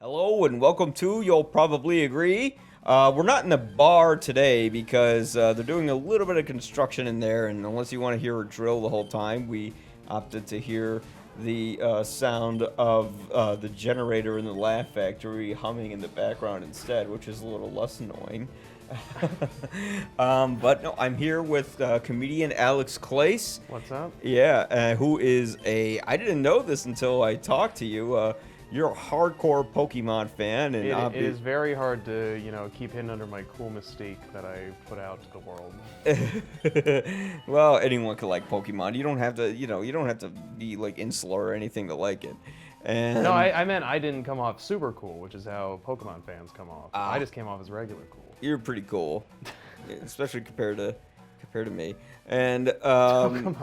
Hello and welcome to You'll Probably Agree. We're not in the bar today because they're doing a little bit of construction in there, and unless you want to hear a drill the whole time, we opted to hear the sound of the generator in the Laugh Factory humming in the background instead, which is a little less annoying. But no, I'm here with comedian Alex Klaes. What's up? Yeah, who is I didn't know this until I talked to you. You're a hardcore Pokemon fan, and It is very hard to, keep hidden under my cool mystique that I put out to the world. well, anyone can like Pokemon. You don't have to, you don't have to be like insular or anything to like it. And No, I meant I didn't come off super cool, which is how Pokemon fans come off. I just came off as regular cool. You're pretty cool, especially compared to me. And Come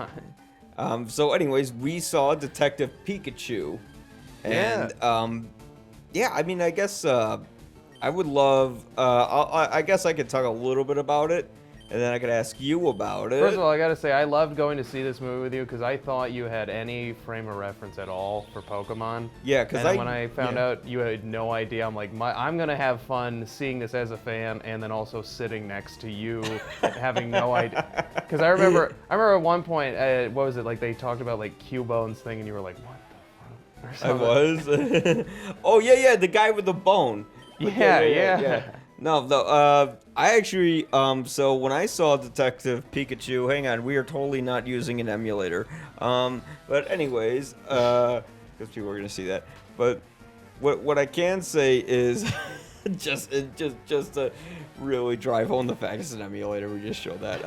on. so, anyways, we saw Detective Pikachu. And yeah, I mean, I guess I would love. I guess I could talk a little bit about it, and then I could ask you about it. First of all, I gotta say I loved going to see this movie with you because I thought you had any frame of reference at all for Pokemon. Yeah, because when I found out you had no idea, I'm like, I'm gonna have fun seeing this as a fan, and then also sitting next to you, having no idea. Because I remember at one point, what was it like? They talked about like Cubone's thing, and you were like, what? I was. Oh yeah, the guy with the bone. Yeah. No. I actually. So when I saw Detective Pikachu, hang on, we are totally not using an emulator. But anyways, because people are gonna see that. But what I can say is, just to really drive home the fact it's an emulator, we just showed that.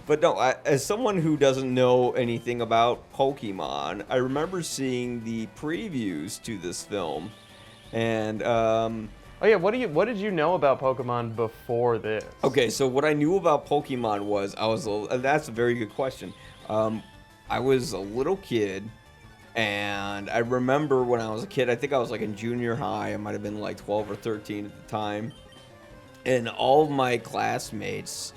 But no, as someone who doesn't know anything about Pokemon, I remember seeing the previews to this film, and Oh yeah, what did you know about Pokemon before this? okay, so what I knew about Pokemon was that's a very good question. I was a little kid. And I remember when I was a kid, I think I was like in junior high. I might have been like 12 or 13 at the time. And all of my classmates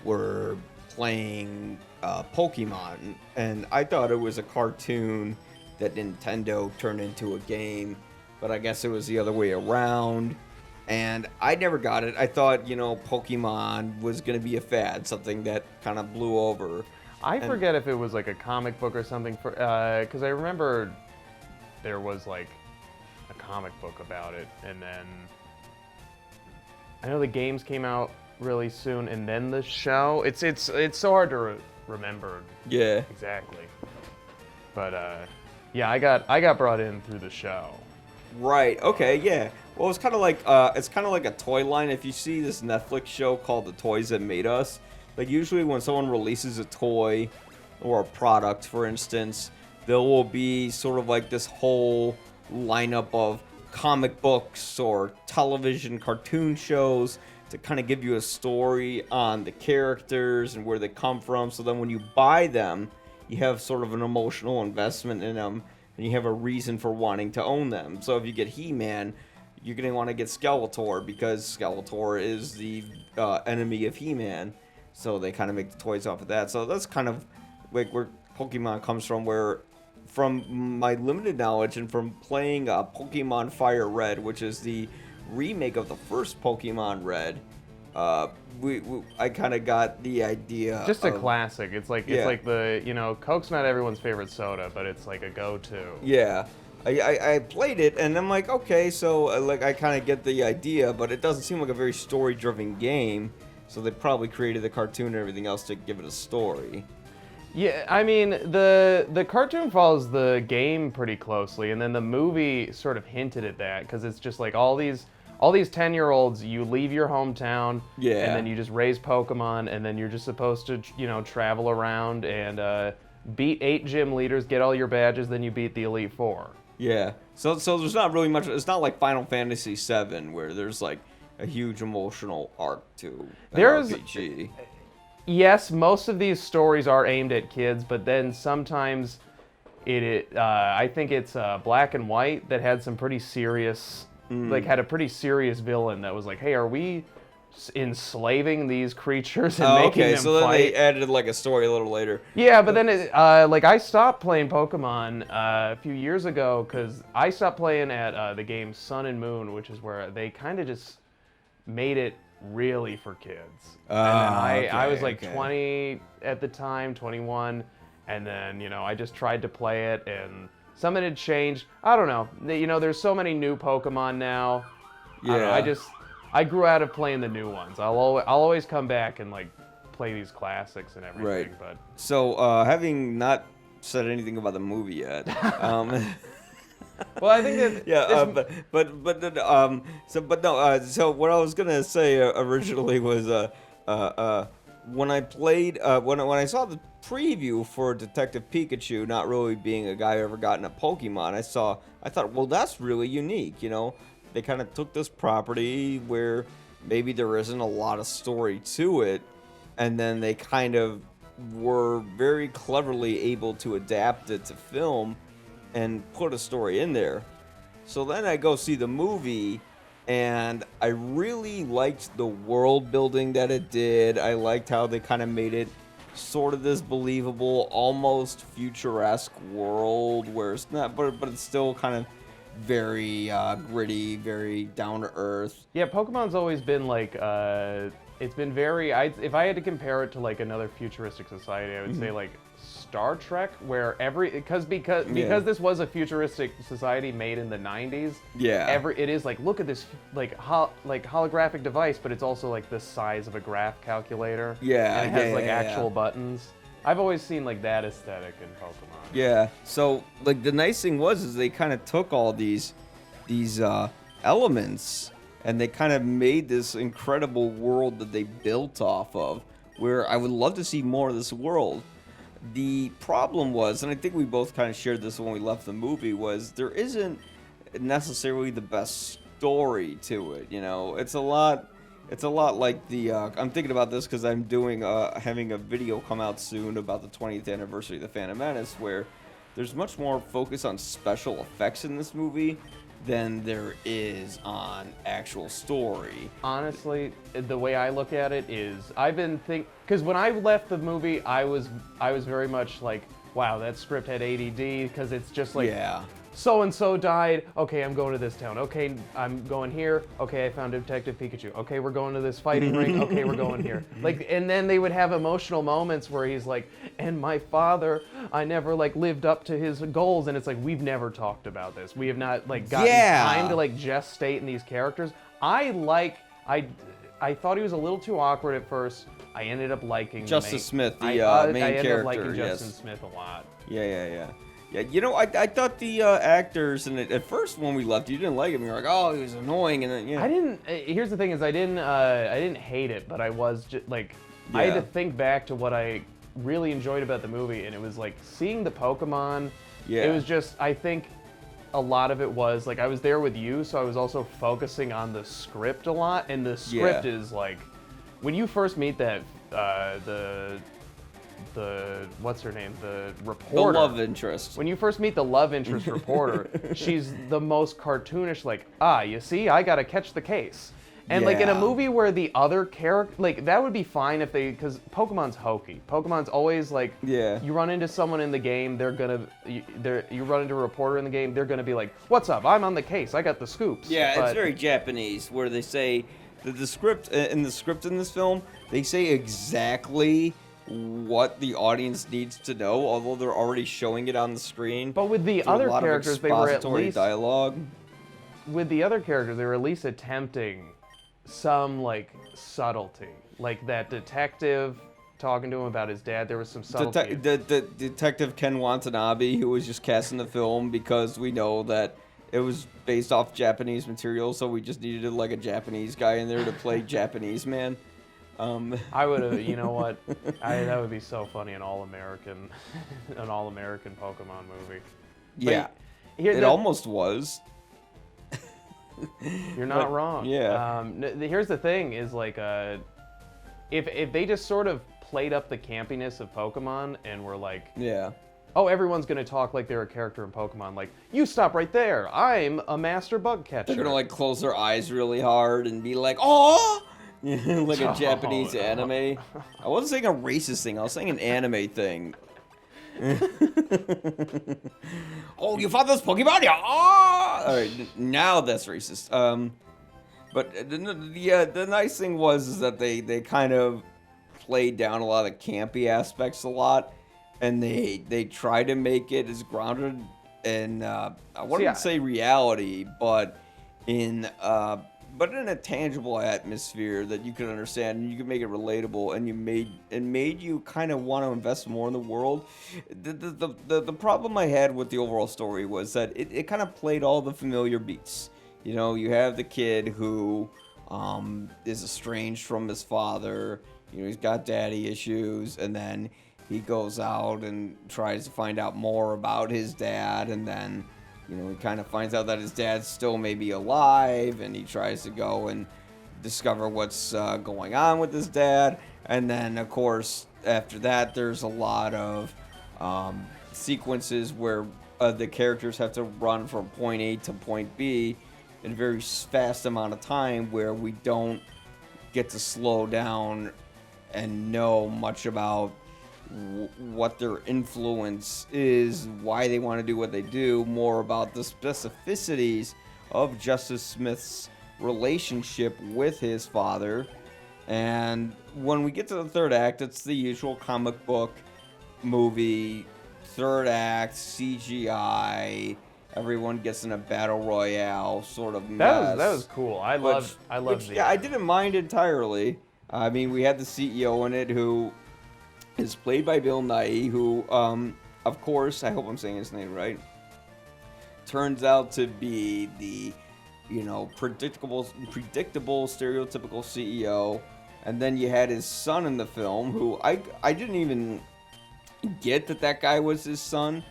were playing Pokemon. And I thought it was a cartoon that Nintendo turned into a game. But I guess it was the other way around. And I never got it. I thought, Pokemon was going to be a fad, something that kind of blew over. I forget if it was like a comic book or something, because I remember there was like a comic book about it, and then I know the games came out really soon, and then the show. It's so hard to remember. Yeah. Exactly. But yeah, I got brought in through the show. Right. Okay. Yeah. Well, it's kind of like a toy line. If you see this Netflix show called The Toys That Made Us. Like, usually when someone releases a toy or a product, for instance, there will be sort of like this whole lineup of comic books or television cartoon shows to kind of give you a story on the characters and where they come from. So then when you buy them, you have sort of an emotional investment in them, and you have a reason for wanting to own them. So if you get He-Man, you're going to want to get Skeletor because Skeletor is the enemy of He-Man. So they kind of make the toys off of that. So that's kind of like where Pokemon comes from, where from my limited knowledge and from playing Pokemon Fire Red, which is the remake of the first Pokemon Red, I kind of got the idea. Just a classic. It's like the, Coke's not everyone's favorite soda, but it's like a go-to. Yeah. I played it, and I'm like, okay, so I kind of get the idea, but it doesn't seem like a very story-driven game. So they probably created the cartoon and everything else to give it a story. Yeah, I mean, the cartoon follows the game pretty closely, and then the movie sort of hinted at that, because it's just like all these 10-year-olds, you leave your hometown, and then you just raise Pokemon, and then you're just supposed to, travel around and beat 8 gym leaders, get all your badges, then you beat the Elite Four. Yeah, so there's not really much, it's not like Final Fantasy VII, where there's like a huge emotional arc to an RPG. Yes, most of these stories are aimed at kids, but then sometimes I think it's Black and White that had some pretty serious, had a pretty serious villain that was like, hey, are we enslaving these creatures and making okay, them so then fight. they added like a story a little later. Yeah, but then like I stopped playing Pokemon a few years ago because I stopped playing at the game Sun and Moon, which is where they kind of just made it really for kids. And then I was like 20 at the time, 21, and then I just tried to play it and something had changed. I don't know. There's so many new Pokemon now. Yeah. I grew out of playing the new ones. I'll always come back and like play these classics and everything. Right. But so having not said anything about the movie yet. Well, I think that so what I was gonna say originally was when I played when I saw the preview for Detective Pikachu, not really being a guy who ever gotten a Pokemon, I thought, well, that's really unique. They kind of took this property where maybe there isn't a lot of story to it, and then they kind of were very cleverly able to adapt it to film and put a story in there. So then I go see the movie, and I really liked the world building that it did. I liked how they kind of made it sort of this believable, almost futuresque world where it's not, but it's still kind of very gritty, very down to earth. Yeah, Pokemon's always been like it's been very. If I had to compare it to like another futuristic society, I would say like Star Trek, where because this was a futuristic society made in the 90s. Yeah. It is like, look at this like holographic device, but it's also like the size of a graph calculator. Yeah. And it has actual buttons. I've always seen like that aesthetic in Pokemon. Yeah. So like the nice thing was they kind of took all these elements and they kind of made this incredible world that they built off of, where I would love to see more of this world. The problem was, and I think we both kind of shared this when we left the movie, was there isn't necessarily the best story to it. It's a lot like the. I'm thinking about this because I'm doing having a video come out soon about the 20th anniversary of the Phantom Menace, where there's much more focus on special effects in this movie than there is on actual story. Honestly, the way I look at it is because when I left the movie, I was very much like, wow, that script had ADD, because it's just like, so and so died. Okay, I'm going to this town. Okay, I'm going here. Okay, I found Detective Pikachu. Okay, we're going to this fighting ring. Okay, we're going here. Like, and then they would have emotional moments where he's like, and my father, I never like lived up to his goals, and it's like, we've never talked about this. We have not like gotten time to like gestate in these characters. I thought he was a little too awkward at first. I ended up liking Justice Smith, the main character. I ended character. up liking Justin Smith a lot. Yeah. Yeah, I thought the actors, and at first when we left, you didn't like him. You were like, oh, he was annoying, and then I didn't. Here's the thing: is I didn't hate it, but I was just like, I had to think back to what I really enjoyed about the movie, and it was like seeing the Pokemon. Yeah. It was just, I think, a lot of it was like I was there with you, so I was also focusing on the script a lot, and the script is like, when you first meet that the what's her name, the reporter, the love interest. When you first meet the love interest reporter, she's the most cartoonish, like, you see, I gotta catch the case. And like in a movie where the other character, like, that would be fine if because Pokemon's hokey. Pokemon's always like, you run into someone in the game, you run into a reporter in the game, they're gonna be like, what's up, I'm on the case, I got the scoops. Yeah, it's very Japanese, where they say that the script in this film, they say exactly what the audience needs to know, although they're already showing it on the screen. But with the other characters, they were at least dialogue. With the other characters, they were at least attempting some like subtlety, like that detective talking to him about his dad. There was some subtlety. The detective Ken Watanabe, who was just cast in the film because we know that it was based off Japanese material, so we just needed like a Japanese guy in there to play Japanese man. I would have, you know what? That would be so funny, an all-American Pokemon movie. Yeah, it almost was. You're not wrong. Yeah. Here's the thing: is like, if they just sort of played up the campiness of Pokemon and were like, oh, everyone's gonna talk like they're a character in Pokemon. Like, you stop right there. I'm a master bug catcher. They're gonna like close their eyes really hard and be like, oh. Like a Japanese no. anime. I wasn't saying a racist thing. I was saying an anime thing. Oh, you found this Pokemon? Yeah. Oh! All right, now that's racist. But the nice thing was is that they kind of played down a lot of campy aspects a lot, and they try to make it as grounded in I wouldn't say reality, but in a tangible atmosphere that you could understand and you could make it relatable, and made you kind of want to invest more in the world. The problem I had with the overall story was that it kind of played all the familiar beats. You know, you have the kid who is estranged from his father. You know, he's got daddy issues, and then he goes out and tries to find out more about his dad, and then, you know, he kind of finds out that his dad's still maybe alive, and he tries to go and discover what's going on with his dad. And then, of course, after that, there's a lot of sequences where the characters have to run from point A to point B in a very fast amount of time, where we don't get to slow down and know much about what their influence is, why they want to do what they do, more about the specificities of Justice Smith's relationship with his father. And when we get to the third act, it's the usual comic book movie, third act, CGI, everyone gets in a battle royale sort of mess. That was cool. I love yeah, I didn't mind entirely. I mean, we had the CEO in it who is played by Bill Nighy, who, of course, I hope I'm saying his name right, turns out to be the, you know, predictable, stereotypical CEO. And then you had his son in the film, who I didn't even get that guy was his son.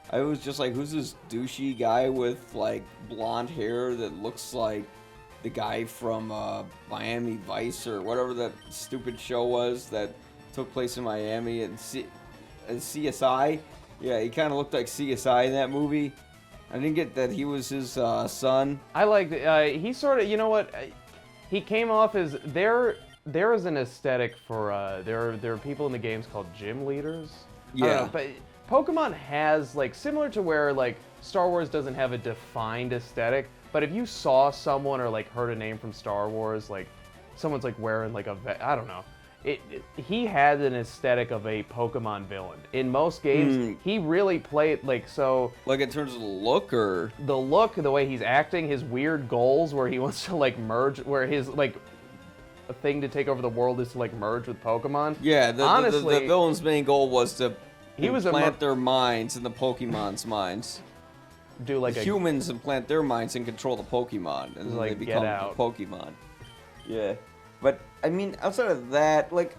I was just like, who's this douchey guy with, like, blonde hair that looks like the guy from Miami Vice or whatever that stupid show was that took place in Miami, and CSI. Yeah, he kind of looked like CSI in that movie. I didn't get that he was his son. I liked it. He sort of, you know what? He came off as there is an aesthetic for there are people in the games called gym leaders. Yeah. But Pokemon has, like, similar to where, like, Star Wars doesn't have a defined aesthetic, but if you saw someone or, like, heard a name from Star Wars, like, someone's, like, wearing, like, I don't know. He had an aesthetic of a Pokemon villain. In most games, he really played, like, so... Like, in terms of the look, or...? The look, the way he's acting, his weird goals where he wants to, like, merge, where his, like, a thing to take over the world is to, like, merge with Pokemon. Yeah, honestly, the villain's main goal was to implant their minds in the Pokemon's minds. Do like humans implant their minds and control the Pokemon, and then like, they become the Pokemon. Yeah, but I mean, outside of that, like,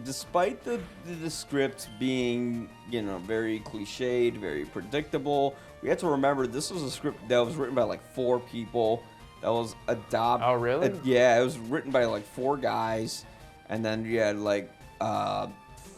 despite the script being, you know, very cliched, very predictable, we have to remember this was a script that was written by like 4 people. That was adopted. Oh, really? Yeah, it was written by like 4 guys, and then you had like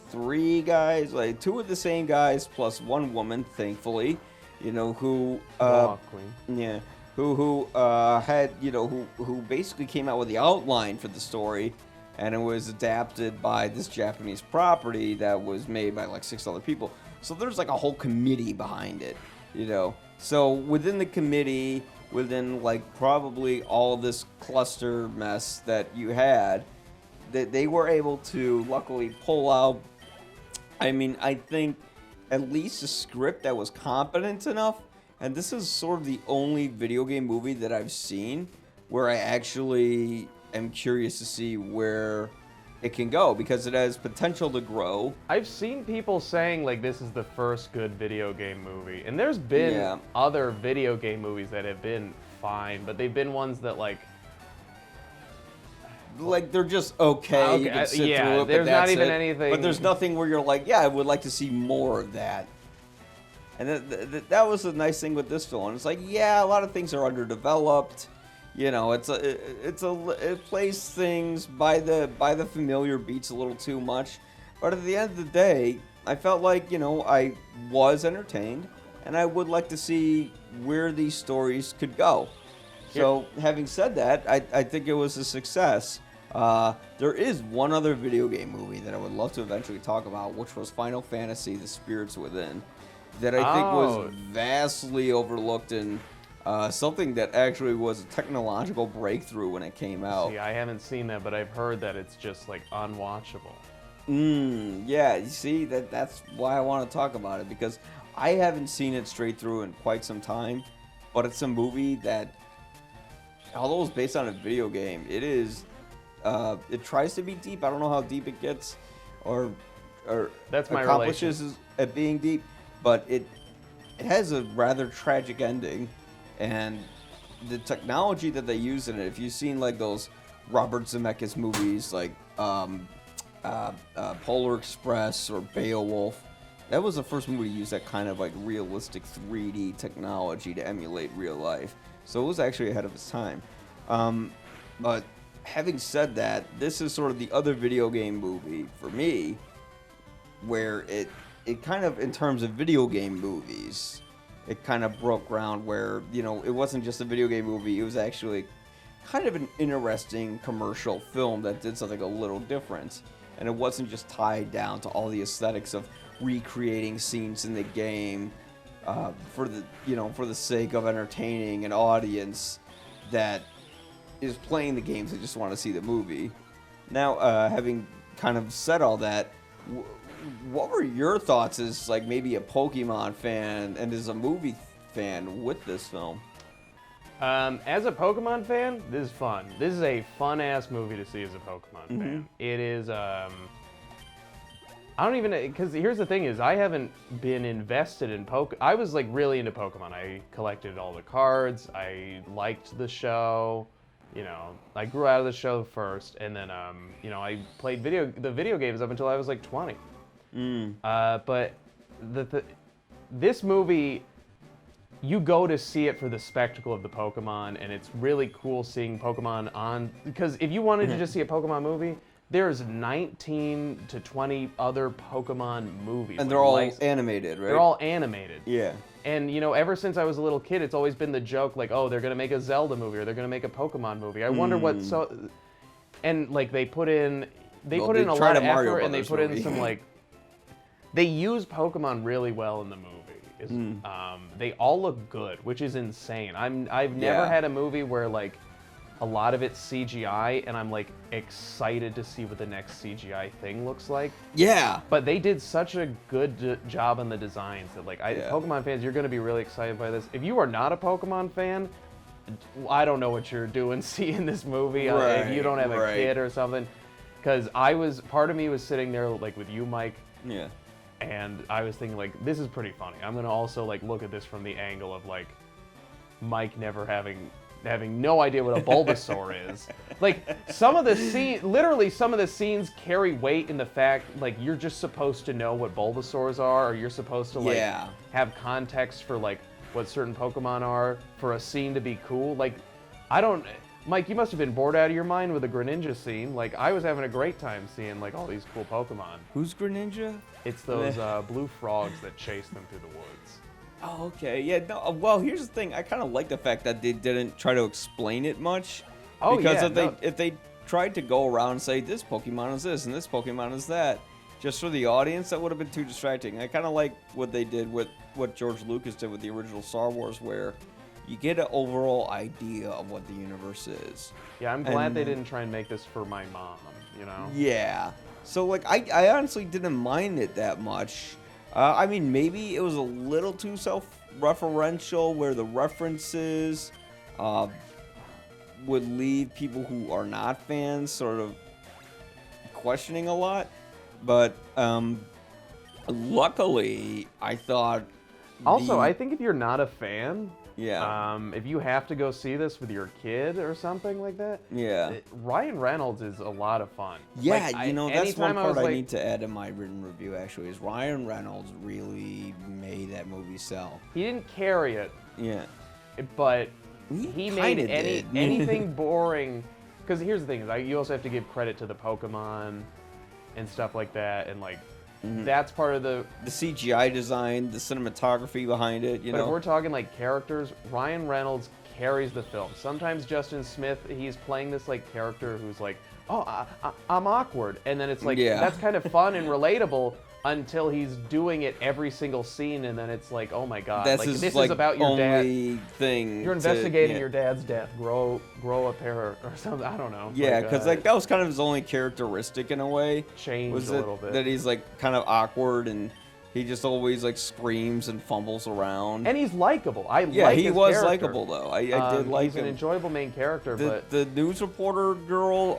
3 guys, like 2 of the same guys plus 1 woman, thankfully, you know, who Queen. Yeah, who had, you know, who basically came out with the outline for the story, and it was adapted by this Japanese property that was made by like 6 other people. So there's like a whole committee behind it, you know. So within the committee, within like probably all this cluster mess that you had, that they were able to luckily pull out, I mean, I think at least a script that was competent enough. And this is sort of the only video game movie that I've seen where I actually am curious to see where it can go, because it has potential to grow. I've seen people saying, like, this is the first good video game movie. And there's been other video game movies that have been fine, but they've been ones that, like they're just okay. You can sit through it, there's but not that's even it. anything. But there's nothing where you're like, yeah, I would like to see more of that. And that was the nice thing with this film. It's like, yeah, a lot of things are underdeveloped. You know, it plays things by the familiar beats a little too much. But at the end of the day, I felt like, you know, I was entertained, and I would like to see where these stories could go. So, having said that, I think it was a success. There is one other video game movie that I would love to eventually talk about, which was Final Fantasy: The Spirits Within, that I think was vastly overlooked and something that actually was a technological breakthrough when it came out. See, I haven't seen that, but I've heard that it's just like unwatchable. Yeah, you see, that's why I want to talk about it, because I haven't seen it straight through in quite some time, but it's a movie that, although it's based on a video game, it tries to be deep. I don't know how deep it gets or that's my accomplishes at being deep, but it has a rather tragic ending, and the technology that they use in it, if you've seen like those Robert Zemeckis movies like Polar Express or Beowulf, that was the first movie to use that kind of like realistic 3D technology to emulate real life. So it was actually ahead of its time. But having said that, this is sort of the other video game movie for me where it kind of, in terms of video game movies, it kind of broke ground where, you know, it wasn't just a video game movie, it was actually kind of an interesting commercial film that did something a little different. And it wasn't just tied down to all the aesthetics of recreating scenes in the game for the sake of entertaining an audience that is playing the games and just want to see the movie. Now, having kind of said all that, what were your thoughts as like maybe a Pokemon fan and as a movie fan with this film? As a Pokemon fan, this is fun. This is a fun-ass movie to see as a Pokemon fan. It is, I don't even, because here's the thing is, I haven't been invested in I was like really into Pokemon. I collected all the cards, I liked the show, you know, I grew out of the show first, and then, you know, I played the video games up until I was like 20. But this movie, you go to see it for the spectacle of the Pokemon, and it's really cool seeing Pokemon on, because if you wanted to just see a Pokemon movie, there's 19 to 20 other Pokemon movies. And they're all animated, right? They're all animated. Yeah. And, you know, ever since I was a little kid, it's always been the joke, like, oh, they're going to make a Zelda movie, or they're going to make a Pokemon movie. I wonder what, and, like, they put in a lot of effort, and they put in some, like, they use Pokemon really well in the movie. They all look good, which is insane. I've never had a movie where like a lot of it's CGI and I'm like excited to see what the next CGI thing looks like. Yeah. But they did such a good job on the designs that like Pokemon fans, you're going to be really excited by this. If you are not a Pokemon fan, I don't know what you're doing seeing this movie if you don't have a kid or something. Because part of me was sitting there like with you, Mike. Yeah. And I was thinking, like, this is pretty funny. I'm going to also, like, look at this from the angle of, like, Mike never having no idea what a Bulbasaur is. Like, some of the scenes carry weight in the fact, like, you're just supposed to know what Bulbasaurs are, or you're supposed to, like, have context for, like, what certain Pokemon are for a scene to be cool. Like, Mike, you must have been bored out of your mind with the Greninja scene. Like, I was having a great time seeing, like, all these cool Pokemon. Who's Greninja? It's those blue frogs that chase them through the woods. Oh, okay. Yeah, no, well, here's the thing. I kind of like the fact that they didn't try to explain it much. Oh, because if they tried to go around and say, this Pokemon is this, and this Pokemon is that, just for the audience, that would have been too distracting. I kind of like what they did with what George Lucas did with the original Star Wars, where you get an overall idea of what the universe is. Yeah, I'm glad they didn't try and make this for my mom, you know? Yeah. So, like, I honestly didn't mind it that much. I mean, maybe it was a little too self-referential, where the references would leave people who are not fans sort of questioning a lot. But luckily, I thought... Also, I think if you're not a fan... Yeah. If you have to go see this with your kid or something like that, Ryan Reynolds is a lot of fun. Yeah, like, that's one part I need to add in my written review, actually, is Ryan Reynolds really made that movie sell. He didn't carry it. Yeah. But he made anything boring. Because here's the thing, is you also have to give credit to the Pokemon and stuff like that, and like, that's part of the CGI design, the cinematography behind it, you know. But if we're talking like characters, Ryan Reynolds carries the film. Sometimes Justin Smith, he's playing this like character who's like, oh, I'm awkward, and then it's like that's kind of fun and relatable until he's doing it every single scene, and then it's like, oh my god, That's like his, this like, is about your only dad. thing. You're investigating your dad's death. Grow a pair or something. I don't know. Yeah, because like that was kind of his only characteristic in a way. Changed a little bit. That he's like kind of awkward and he just always like screams and fumbles around. And he's likable. He was likable though. I did like him. He's an enjoyable main character. But the news reporter girl,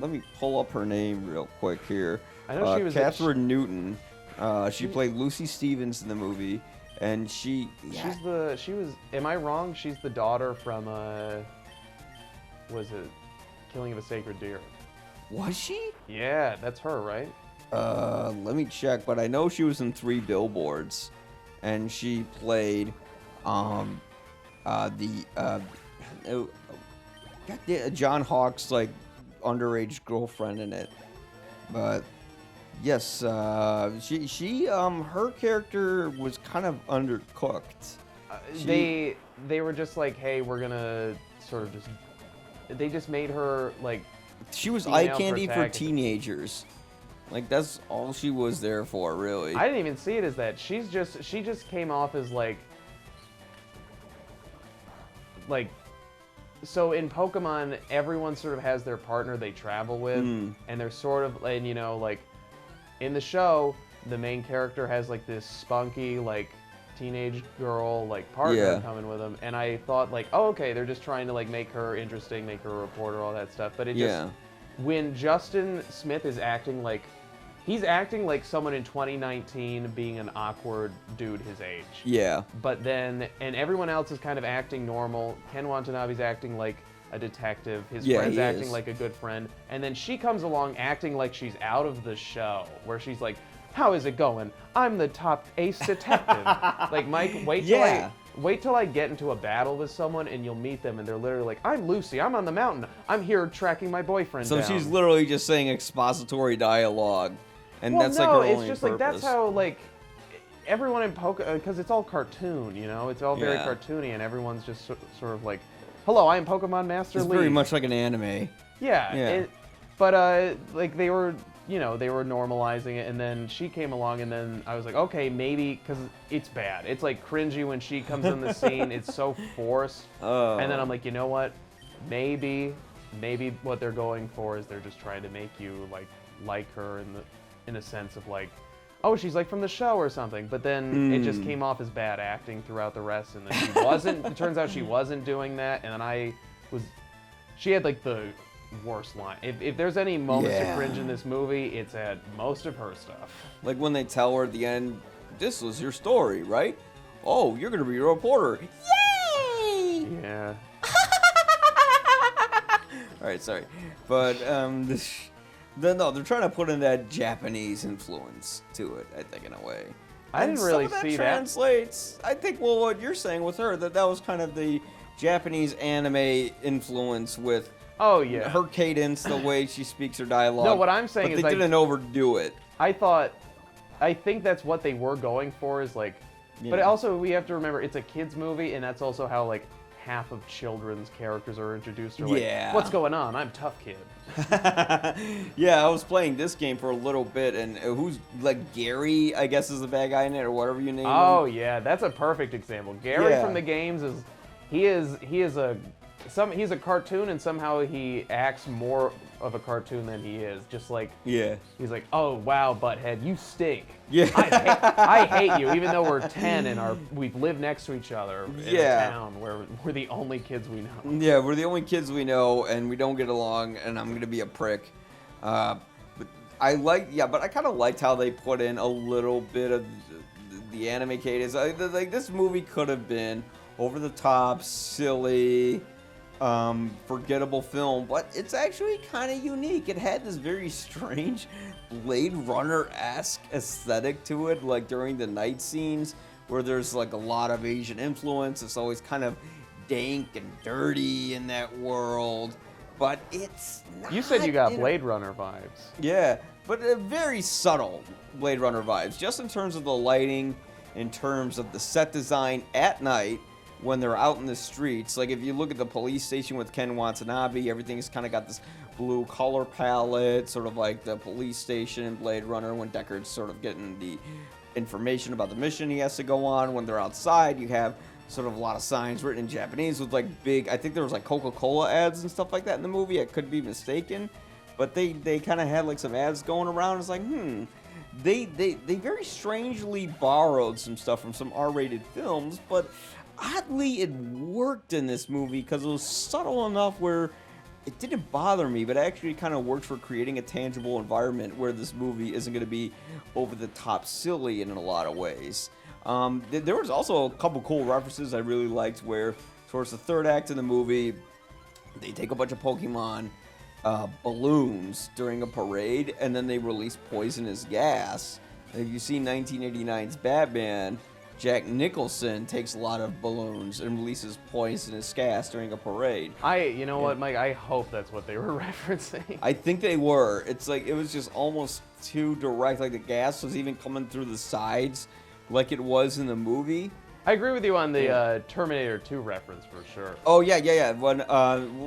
let me pull up her name real quick here. I know she was Catherine Newton. She played Lucy Stevens in the movie, and she was. Am I wrong? She's the daughter from was it Killing of a Sacred Deer? Was she? Yeah, that's her, right? Let me check, but I know she was in 3 Billboards, and she played, John Hawk's like underage girlfriend in it. But yes, her character was kind of undercooked. They were just like, hey, we're gonna sort of just. They just made her like. She was eye candy for teenagers. Like that's all she was there for, really. I didn't even see it as that. She just came off as like. So in Pokemon, everyone sort of has their partner they travel with, and they're sort of, and you know, like in the show, the main character has like this spunky like teenage girl like partner coming with him, and I thought like, oh okay, they're just trying to like make her interesting, make her a reporter, all that stuff. But it just when Justin Smith is acting like. He's acting like someone in 2019 being an awkward dude his age. Yeah. But then, and everyone else is kind of acting normal. Ken Watanabe's acting like a detective. His friend's acting like a good friend. And then she comes along acting like she's out of the show, where she's like, how is it going? I'm the top ace detective. Like, Mike, wait till I get into a battle with someone and you'll meet them and they're literally like, I'm Lucy, I'm on the mountain. I'm here tracking my boyfriend down. So she's literally just saying expository dialogue. And that's like her only it's just purpose. like that's how like everyone in Pokemon, because it's all cartoon, you know, it's all very cartoony, and everyone's just sort of like, "Hello, I am Pokemon Master Lee." It's very much like an anime. Yeah. But like they were normalizing it, and then she came along, and then I was like, okay, maybe because it's bad. It's like cringy when she comes in the scene. It's so forced. And then I'm like, you know what? Maybe what they're going for is they're just trying to make you like her in a sense of like, oh, she's like from the show or something. But then it just came off as bad acting throughout the rest, and then she wasn't. It turns out she wasn't doing that, and then she had like the worst line. If there's any moments to cringe in this movie, it's at most of her stuff. Like when they tell her at the end, this was your story, right? Oh, you're gonna be a reporter. Yay! Yeah. All right, sorry, but they're trying to put in that Japanese influence to it, I think, in a way. I didn't really see that. Translates. I think, well, what you're saying with her, that was kind of the Japanese anime influence with her cadence, the way she speaks her dialogue. No, what I'm saying is they didn't overdo it. I think that's what they were going for, is like, but also we have to remember it's a kids movie, and that's also how like half of children's characters are introduced. Or like, what's going on? I'm tough kid. Yeah, I was playing this game for a little bit, and who's like Gary, I guess, is the bad guy in it, or whatever you name him. Oh yeah, that's a perfect example. Gary from the games he's a cartoon, and somehow he acts more of a cartoon than he is. Just like he's like, oh wow, butthead, you stink. Yeah, I hate you, even though we're 10 and we've lived next to each other in a town where we're the only kids we know. Yeah, we're the only kids we know, and we don't get along, and I'm gonna be a prick. But I kind of liked how they put in a little bit of the anime cadence. Like this movie could have been over the top, silly, forgettable film, but it's actually kind of unique. It had this very strange Blade Runner-esque aesthetic to it, like during the night scenes where there's like a lot of Asian influence. It's always kind of dank and dirty in that world, but it's not. You said you got Blade Runner vibes. Yeah, but very subtle Blade Runner vibes, just in terms of the lighting, in terms of the set design at night. when they're out in the streets. Like, if you look at the police station with Ken Watanabe, everything's kind of got this blue color palette, sort of like the police station in Blade Runner when Deckard's sort of getting the information about the mission he has to go on. When they're outside, you have sort of a lot of signs written in Japanese with like big, I think there was like Coca-Cola ads and stuff like that in the movie. I could be mistaken, but they kind of had like some ads going around. It's like, they very strangely borrowed some stuff from some R-rated films, but oddly it worked in this movie because it was subtle enough where it didn't bother me, but actually kind of worked for creating a tangible environment where this movie isn't going to be over the top silly in a lot of ways. There was also a couple cool references I really liked where towards the third act of the movie, they take a bunch of Pokemon balloons during a parade, and then they release poisonous gas. And if you see 1989's Batman, Jack Nicholson takes a lot of balloons and releases poisonous gas during a parade. You know what, Mike? I hope that's what they were referencing. I think they were. It's like, it was just almost too direct. Like, the gas was even coming through the sides like it was in the movie. I agree with you on the Terminator 2 reference for sure. Oh, yeah. When,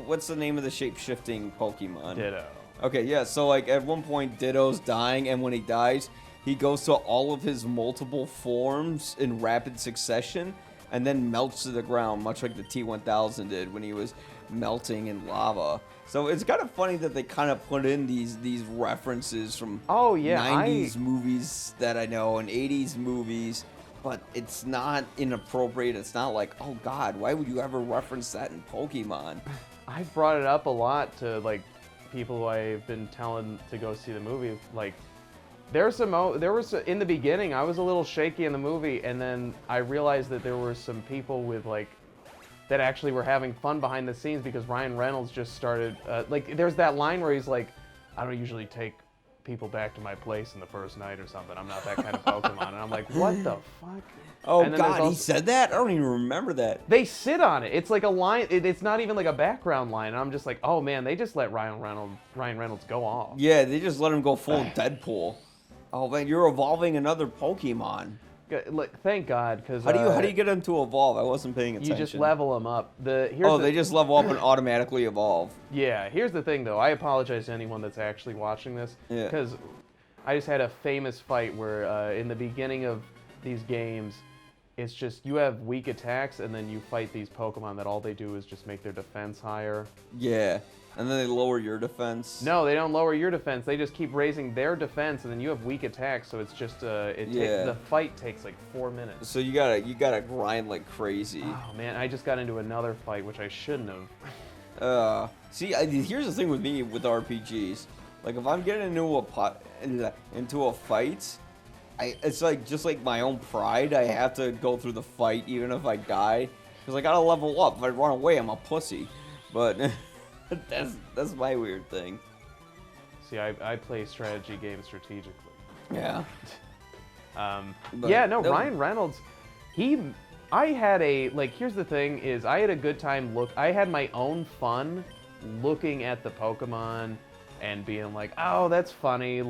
what's the name of the shape-shifting Pokemon? Ditto. Okay, yeah, so, like, at one point, Ditto's dying, and when he dies, he goes to all of his multiple forms in rapid succession, and then melts to the ground, much like the T-1000 did when he was melting in lava. So it's kind of funny that they kind of put in these references from 90s movies that I know and 80s movies, but it's not inappropriate. It's not like, oh God, why would you ever reference that in Pokemon? I've brought it up a lot to like people who I've been telling to go see the movie. Like, there was in the beginning I was a little shaky in the movie, and then I realized that there were some people with like that actually were having fun behind the scenes because Ryan Reynolds just started like, there's that line where he's like, I don't usually take people back to my place in the first night or something. I'm not that kind of Pokemon. And I'm like, what the fuck? Oh God, he said that? I don't even remember that. They sit on it. It's like a line. It's not even like a background line. And I'm just like, oh man, they just let Ryan Reynolds go off. Yeah, they just let him go full Deadpool. Oh man, you're evolving another Pokemon. Like, thank God, because how do you get them to evolve? I wasn't paying attention. You just level them up. They just level up and automatically evolve. Yeah. Here's the thing, though. I apologize to anyone that's actually watching this, because I just had a famous fight where in the beginning of these games, it's just you have weak attacks, and then you fight these Pokemon that all they do is just make their defense higher. Yeah. And then they lower your defense. No, they don't lower your defense. They just keep raising their defense, and then you have weak attacks. So it's just the fight takes like 4 minutes. So you gotta grind like crazy. Oh man, I just got into another fight which I shouldn't have. See, here's the thing with me with RPGs. Like, if I'm getting into a fight, it's like just like my own pride. I have to go through the fight even if I die, because I gotta level up. If I run away, I'm a pussy. But. That's my weird thing. See, I play strategy games strategically. Yeah. Ryan Reynolds, here's the thing is, I had a good time I had my own fun looking at the Pokemon and being like, oh, that's funny,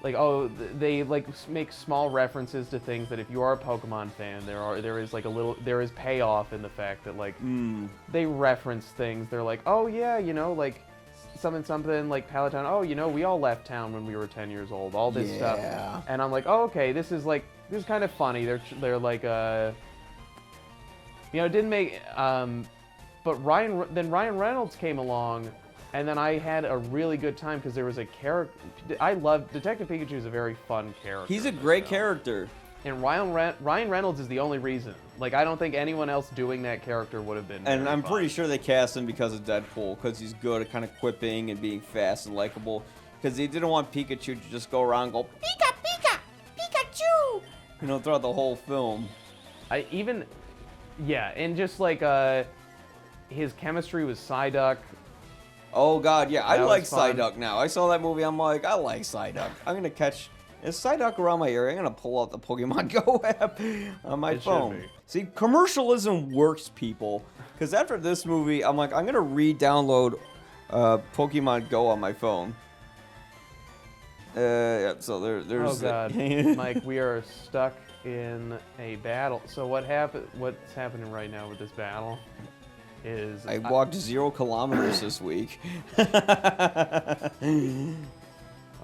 they make small references to things that if you are a Pokemon fan, there is payoff in the fact that they reference things. They're like, oh yeah, like something like Palatine. Oh, we all left town when we were 10 years old. All this stuff, and I'm like, oh, okay, this is kind of funny. They're like it didn't make but Ryan Reynolds came along. And then I had a really good time because there was a character. I love Detective Pikachu. Is a very fun character. He's a great character. And Ryan Reynolds is the only reason. Like, I don't think anyone else doing that character would have been. And I'm pretty sure they cast him because of Deadpool, because he's good at kind of quipping and being fast and likable. Because they didn't want Pikachu to just go around and go, Pika, Pika, Pikachu! Throughout the whole film. And just like his chemistry with Psyduck. Oh God, yeah, I like Psyduck now. I saw that movie, I'm like, I like Psyduck. I'm gonna catch. Is Psyduck around my area? I'm gonna pull out the Pokemon Go app on my phone. See, commercialism works, people. Because after this movie, I'm like, I'm gonna re-download Pokemon Go on my phone. Yeah, so there's. Oh God, Mike, we are stuck in a battle. So what's happening right now with this battle is I walked 0 kilometers this week. oh,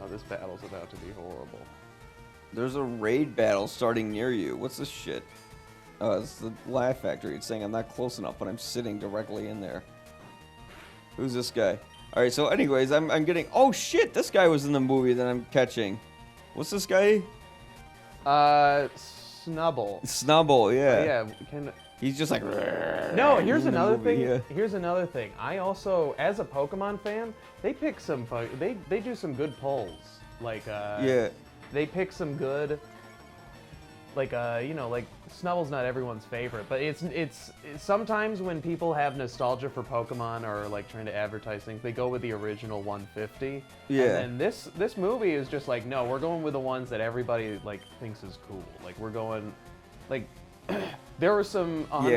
this battle's about to be horrible. There's a raid battle starting near you. What's this shit? Oh, it's the Laugh Factory. It's saying I'm not close enough, but I'm sitting directly in there. Who's this guy? All right, so anyways, I'm getting... Oh, shit! This guy was in the movie that I'm catching. What's this guy? Snubble. Snubble, yeah. Yeah, He's just like... No, here's in the another movie, thing. yeah. Here's another thing. I also, as a Pokemon fan, they pick some... They do some good polls. Like, Yeah. They pick some good... Like, you know, like, Snubble's not everyone's favorite, but it's sometimes when people have nostalgia for Pokemon or, like, trying to advertise things, they go with the original 150. Yeah. And then this movie is just like, no, we're going with the ones that everybody, like, thinks is cool. Like, we're going, like, there were some OG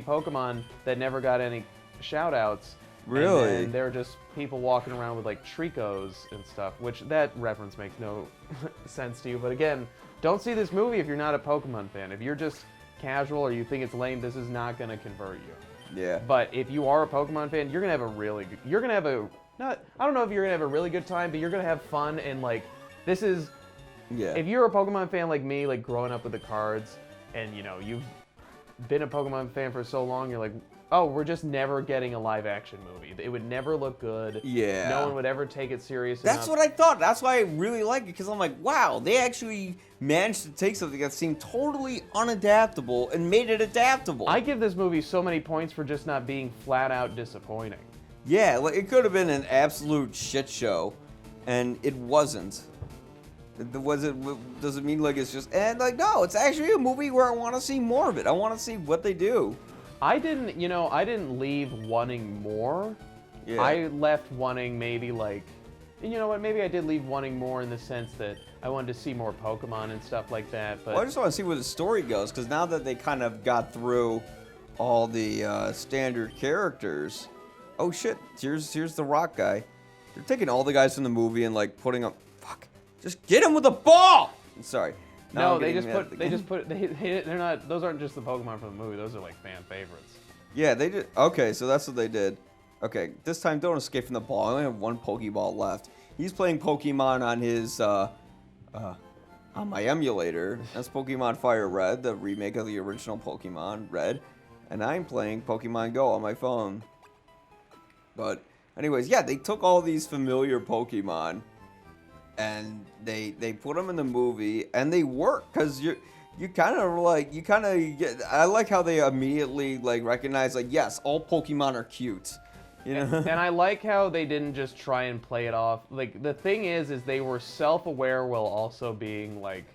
Pokemon that never got any shout-outs. Really? And they're just people walking around with, like, Tricos and stuff, which that reference makes no sense to you. But again, don't see this movie if you're not a Pokemon fan. If you're just casual or you think it's lame, this is not going to convert you. Yeah. But if you are a Pokemon fan, you're going to have a really good... You're going to have a... Not, I don't know if you're going to have a really good time, but you're going to have fun and, like, this is... Yeah. If you're a Pokemon fan like me, like, growing up with the cards, and, you know, you've been a Pokemon fan for so long, you're like, oh, we're just never getting a live-action movie. It would never look good. Yeah. No one would ever take it serious That's enough. what I thought. That's why I really like it, because I'm like, wow, they actually managed to take something that seemed totally unadaptable and made it adaptable. I give this movie so many points for just not being flat-out disappointing. Yeah, like, it could have been an absolute shit show, and it wasn't. Does it mean like it's just, and like, no, it's actually a movie where I want to see more of it. I want to see what they do. I didn't leave wanting more. Yeah. I left wanting maybe like, you know what, maybe I did leave wanting more in the sense that I wanted to see more Pokemon and stuff like that. But Well, I just want to see where the story goes, because now that they kind of got through all the standard characters. Oh shit, here's the rock guy. They're taking all the guys from the movie and like putting up, fuck, just get him with the ball! Sorry. No, they're not, those aren't just the Pokemon from the movie, those are like fan favorites. Yeah, they did. Okay, so that's what they did. Okay, this time don't escape from the ball. I only have 1 Pokeball left. He's playing Pokemon on his, on my emulator. That's Pokemon Fire Red, the remake of the original Pokemon Red. And I'm playing Pokemon Go on my phone. But, anyways, yeah, they took all these familiar Pokemon and they put them in the movie, and they work, because you kind of get, I like how they immediately like recognize, like, yes, all Pokemon are cute, you know. And I like how they didn't just try and play it off. Like, the thing is they were self-aware while also being like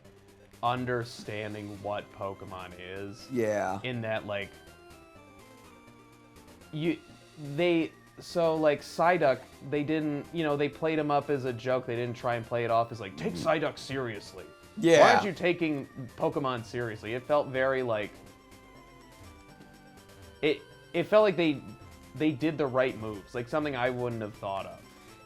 understanding what Pokemon is. Yeah. In that, like, so, like, Psyduck, they didn't, you know, they played him up as a joke. They didn't try and play it off as, like, take Psyduck seriously. Yeah. Why aren't you taking Pokemon seriously? It felt very, like... It felt like they did the right moves. Like, something I wouldn't have thought of.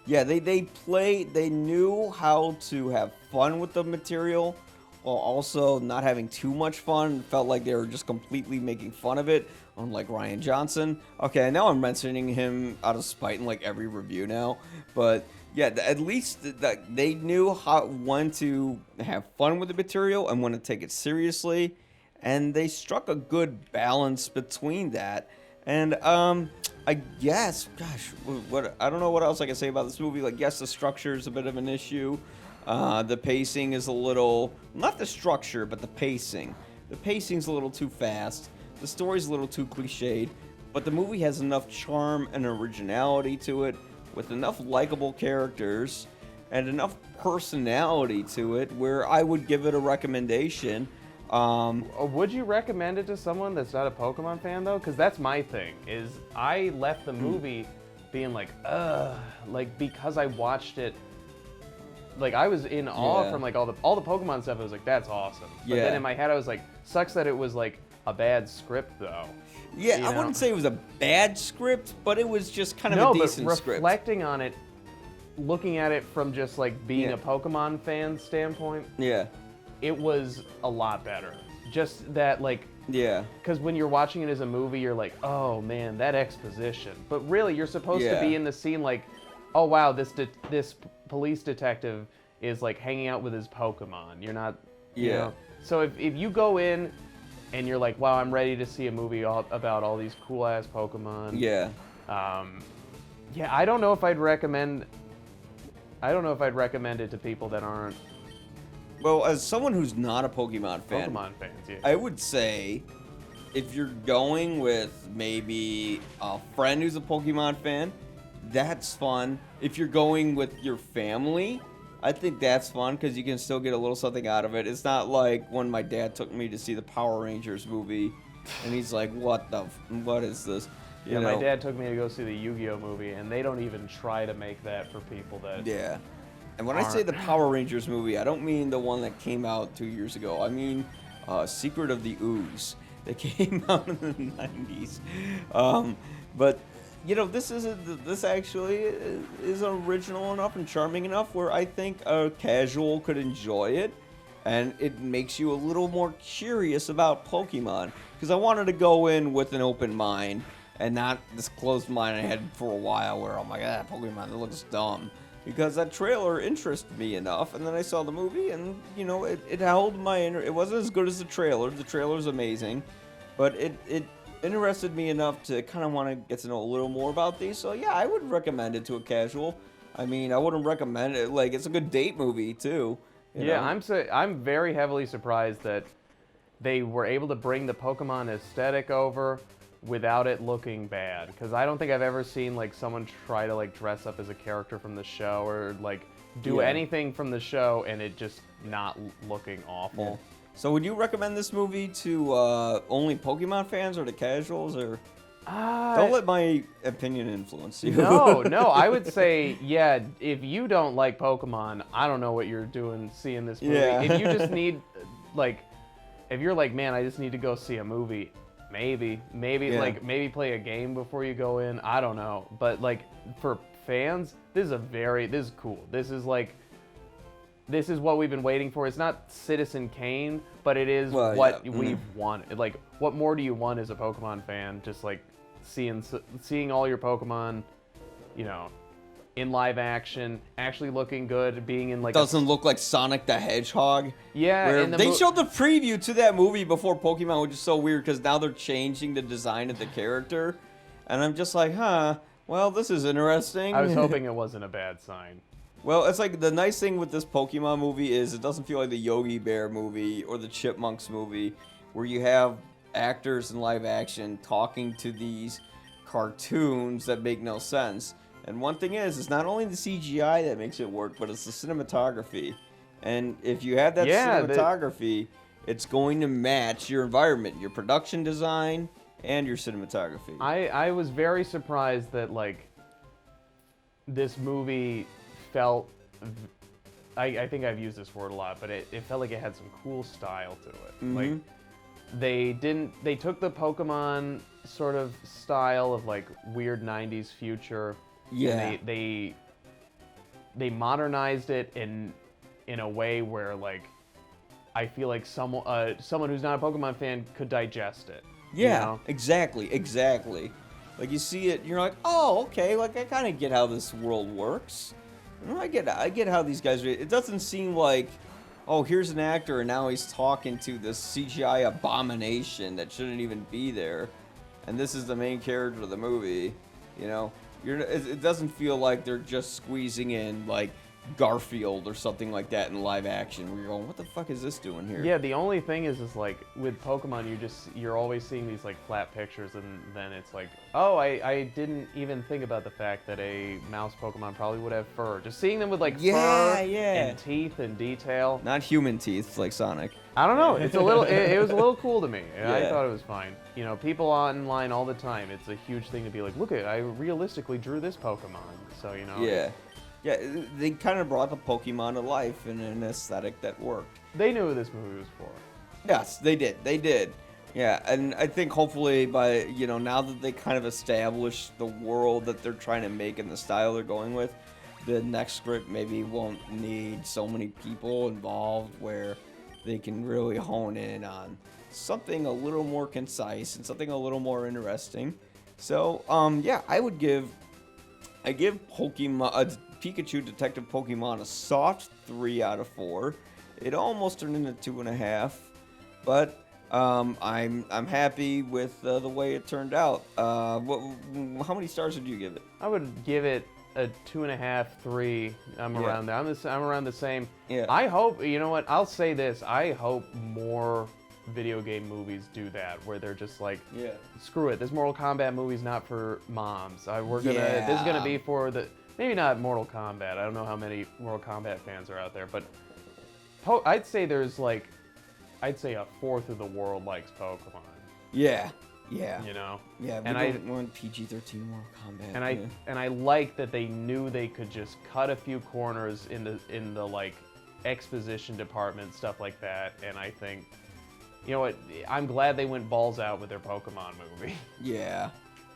Yeah, they knew how to have fun with the material while also not having too much fun. It felt like they were just completely making fun of it, unlike Ryan Johnson. Okay, now I'm mentioning him out of spite in like every review now, but yeah, at least that they knew when to have fun with the material and when to take it seriously, and they struck a good balance between that. And I guess, gosh, what I don't know what else I can say about this movie. Like, yes, the structure is a bit of an issue. The pacing is a little, not the structure, but the pacing. The pacing's a little too fast. The story's a little too cliched, but the movie has enough charm and originality to it, with enough likable characters and enough personality to it, where I would give it a recommendation. Would you recommend it to someone that's not a Pokemon fan, though? Because that's my thing, is I left the movie being like, ugh, like, because I watched it, like, I was in awe from, like, all the Pokemon stuff. I was like, that's awesome. But then in my head, I was like, sucks that it was, like, a bad script, though. Yeah, I wouldn't say it was a bad script, but it was just kind of a decent script. Reflecting on it, looking at it from just like being a Pokemon fan standpoint, it was a lot better. Just that like, because when you're watching it as a movie, you're like, oh man, that exposition. But really, you're supposed to be in the scene like, oh wow, this police detective is like hanging out with his Pokemon. You're not, you know. So if you go in and you're like, wow, I'm ready to see a movie about all these cool ass Pokemon. I don't know if I'd recommend. I don't know if I'd recommend it to people that aren't. Well, as someone who's not a Pokemon fan, I would say if you're going with maybe a friend who's a Pokemon fan, that's fun. If you're going with your family, I think that's fun because you can still get a little something out of it. It's not like when my dad took me to see the Power Rangers movie, and he's like, what is this? You know? My dad took me to go see the Yu-Gi-Oh movie, and they don't even try to make that for people that And when I say the Power Rangers movie, I don't mean the one that came out 2 years ago. I mean Secret of the Ooze that came out in the 90s. But, you know, this actually is original enough and charming enough where I think a casual could enjoy it. And it makes you a little more curious about Pokemon. Because I wanted to go in with an open mind and not this closed mind I had for a while where I'm like, Pokemon, that looks dumb. Because that trailer interested me enough, and then I saw the movie, and, you know, it held my interest. It wasn't as good as the trailer. The trailer's amazing. But it interested me enough to kind of want to get to know a little more about these. So, yeah, I would recommend it to a casual. I mean, I wouldn't recommend it. Like, it's a good date movie, too. You know? I'm very heavily surprised that they were able to bring the Pokemon aesthetic over without it looking bad, because I don't think I've ever seen like someone try to like dress up as a character from the show or like do anything from the show and it just not looking awful. So would you recommend this movie to only Pokemon fans or to casuals, or don't let my opinion influence you? No, I would say if you don't like Pokemon, I don't know what you're doing seeing this movie. If you just need like, if you're like, man, I just need to go see a movie, maybe play a game before you go in. I don't know, but like for fans, this is cool. This is what we've been waiting for. It's not Citizen Kane, but it is we've wanted. Like, what more do you want as a Pokemon fan? Just like seeing all your Pokemon, you know, in live action, actually looking good, being in like doesn't look like Sonic the Hedgehog. Yeah, they showed the preview to that movie before Pokemon, which is so weird because now they're changing the design of the character, and I'm just like, well, this is interesting. I was hoping it wasn't a bad sign. Well, it's like the nice thing with this Pokemon movie is it doesn't feel like the Yogi Bear movie or the Chipmunks movie, where you have actors in live action talking to these cartoons that make no sense. And one thing is, it's not only the CGI that makes it work, but it's the cinematography. And if you have that cinematography, it's going to match your environment, your production design, and your cinematography. I was very surprised that, like, this movie felt... I think I've used this word a lot, but it felt like it had some cool style to it. Mm-hmm. Like, they took the Pokemon sort of style of, like, weird 90s future... Yeah. And they modernized it in a way where, like, I feel like someone who's not a Pokemon fan could digest it. Yeah, you know? Exactly. Like, you see it, you're like, oh, okay, like, I kind of get how this world works. You know, I get how these guys... It doesn't seem like, oh, here's an actor, and now he's talking to this CGI abomination that shouldn't even be there. And this is the main character of the movie, you know? It doesn't feel like they're just squeezing in, like, Garfield or something like that in live action, where you're going, what the fuck is this doing here? Yeah, the only thing is like, with Pokemon, you're always seeing these, like, flat pictures, and then it's like, oh, I didn't even think about the fact that a mouse Pokemon probably would have fur. Just seeing them with, like, fur and teeth and detail. Not human teeth, like Sonic. I don't know. It's a little. It was a little cool to me. I thought it was fine. You know, people online all the time. It's a huge thing to be like, look I realistically drew this Pokemon. So you know. Yeah, they kind of brought the Pokemon to life in an aesthetic that worked. They knew who this movie was for. Yes, they did. Yeah, and I think hopefully by, now that they kind of established the world that they're trying to make and the style they're going with, the next script maybe won't need so many people involved, where they can really hone in on something a little more concise and something a little more interesting. So, yeah, I give Pokemon, Pikachu Detective Pokemon a soft 3 out of 4. It almost turned into 2.5, but I'm happy with the way it turned out. How many stars would you give it? I would give it a 2.5, 3. I'm around there. I'm around the same. Yeah. I hope, you know what? I'll say this. I hope more video game movies do that, where they're just like, screw it. This Mortal Kombat movie's not for moms. This is gonna be for the, maybe not Mortal Kombat. I don't know how many Mortal Kombat fans are out there, but I'd say there's like, I'd say a fourth of the world likes Pokemon. Yeah. Yeah. You know? Yeah, we don't want PG-13 Mortal Kombat. And I like that they knew they could just cut a few corners in the like exposition department, stuff like that. And I think, you know what? I'm glad they went balls out with their Pokemon movie. Yeah.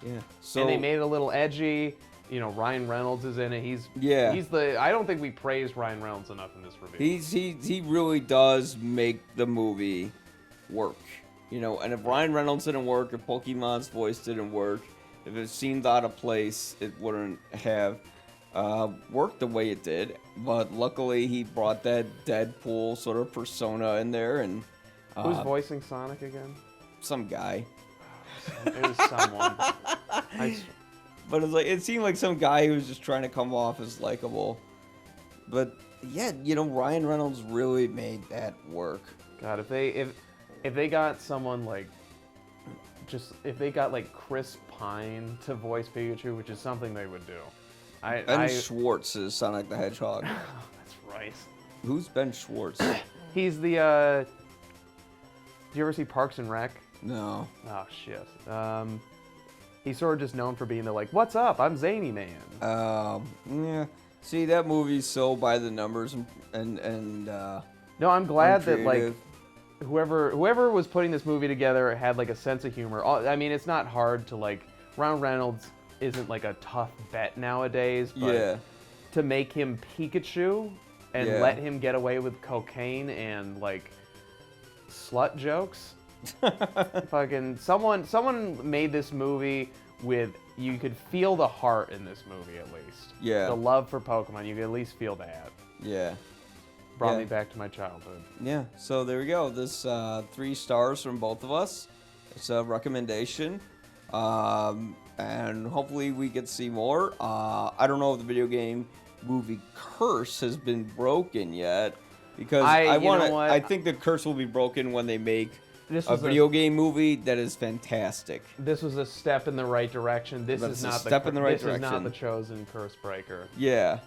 Yeah. So, and they made it a little edgy. You know, Ryan Reynolds is in it. He's the. I don't think we praised Ryan Reynolds enough in this review. He really does make the movie work. You know, and if Ryan Reynolds didn't work, if Pokemon's voice didn't work, if it seemed out of place, it wouldn't have worked the way it did. But luckily, he brought that Deadpool sort of persona in there. And who's voicing Sonic again? Some guy. It was someone. But it seemed like some guy who was just trying to come off as likable. But yeah, you know, Ryan Reynolds really made that work. God, if they got someone like, if they got like Chris Pine to voice Pikachu, which is something they would do. Ben Schwartz is Sonic the Hedgehog. That's right. Who's Ben Schwartz? He's the. Do you ever see Parks and Rec? No. Oh shit. He's sort of just known for being the like, "What's up? I'm Zany Man." Yeah. See, that movie's so by the numbers and. No, I'm glad that like. Whoever was putting this movie together had like a sense of humor. I mean, it's not hard to like. Ryan Reynolds isn't like a tough bet nowadays, but to make him Pikachu and let him get away with cocaine and like slut jokes. Fucking someone made this movie with, you could feel the heart in this movie at least. Yeah. The love for Pokemon, you could at least feel that. Yeah. Brought me back to my childhood. Yeah, so there we go. This 3 stars from both of us. It's a recommendation. And hopefully we get to see more. I don't know if the video game movie curse has been broken yet. Because I think the curse will be broken when they make a video game movie that is fantastic. This was a step in the right direction. This is not the chosen curse breaker. Yeah.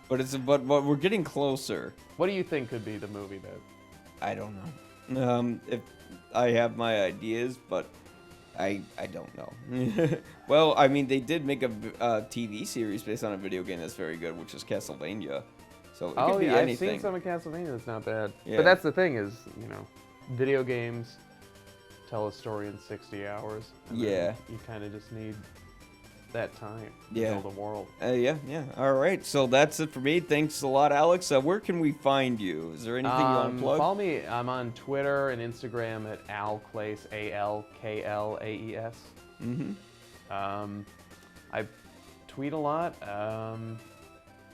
But we're getting closer. What do you think could be the movie that? I don't know. If I have my ideas, but I don't know. Well, I mean, they did make a TV series based on a video game that's very good, which is Castlevania. So it could be anything. I've seen some of Castlevania that's not bad. Yeah. But that's the thing is, you know, video games tell a story in 60 hours. Yeah. You kind of just need that time to build a world. Yeah. All right. So that's it for me. Thanks a lot, Alex. Where can we find you? Is there anything you want to plug? Follow me. I'm on Twitter and Instagram at Klaes, ALKLAES. I tweet a lot.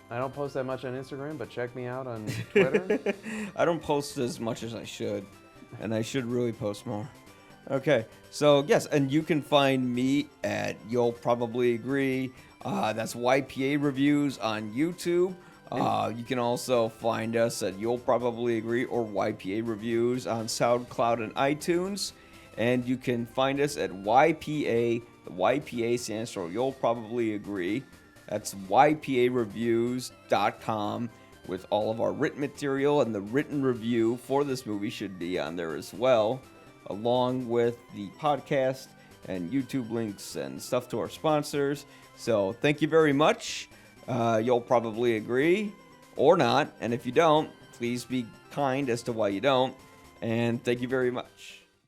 I don't post that much on Instagram, but check me out on Twitter. I don't post as much as I should, and I should really post more. Okay, so yes, and you can find me at You'll Probably Agree. That's YPA Reviews on YouTube. You can also find us at You'll Probably Agree or YPA Reviews on SoundCloud and iTunes. And you can find us at YPA. The YPA stands for You'll Probably Agree. That's YPAReviews.com with all of our written material, and the written review for this movie should be on there as well, along with the podcast and YouTube links and stuff to our sponsors. So thank you very much. You'll probably agree or not. And if you don't, please be kind as to why you don't. And thank you very much.